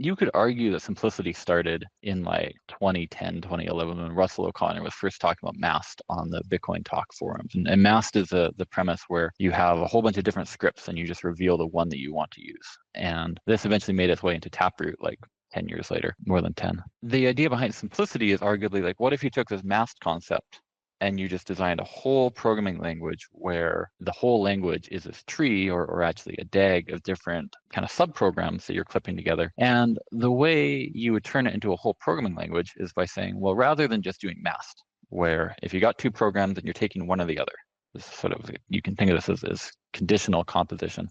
You could argue that simplicity started in like 2010, 2011 when Russell O'Connor was first talking about MAST on the Bitcoin Talk forums. And MAST is the premise where you have a whole bunch of different scripts and you just reveal the one that you want to use. And this eventually made its way into Taproot like 10 years later, more than 10. The idea behind simplicity is arguably like, what if you took this MAST concept and you just designed a whole programming language where the whole language is this tree or actually a DAG of different kind of subprograms that you're clipping together. And the way you would turn it into a whole programming language is by saying, well, rather than just doing MAST, where if you got two programs and you're taking one or the other, this sort of, you can think of this as conditional composition.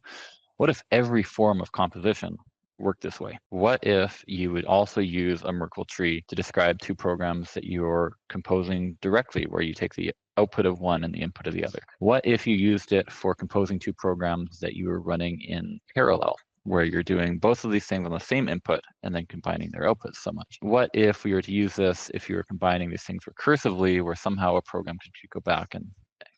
What if every form of composition work this way? What if you would also use a Merkle tree to describe two programs that you're composing directly, where you take the output of one and the input of the other? What if you used it for composing two programs that you were running in parallel, where you're doing both of these things on the same input and then combining their outputs so much? What if we were to use this if you were combining these things recursively, where somehow a program could go back and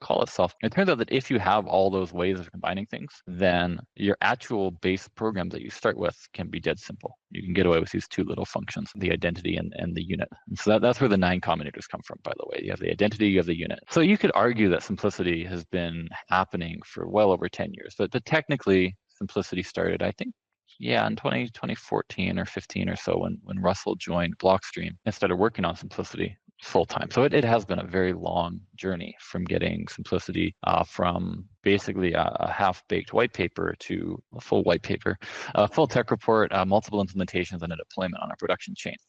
call itself? It turns out that if you have all those ways of combining things, then your actual base program that you start with can be dead simple. You can get away with these two little functions, the identity and the unit. And so that's where the 9 combinators come from, by the way. You have the identity, you have the unit. So you could argue that simplicity has been happening for well over 10 years, but technically simplicity started, I think, in 2014 or 15 or so, when Russell joined Blockstream and started working on simplicity full time. So it has been a very long journey from getting simplicity from basically a half-baked white paper to a full white paper, a full tech report, multiple implementations, and a deployment on a production chain.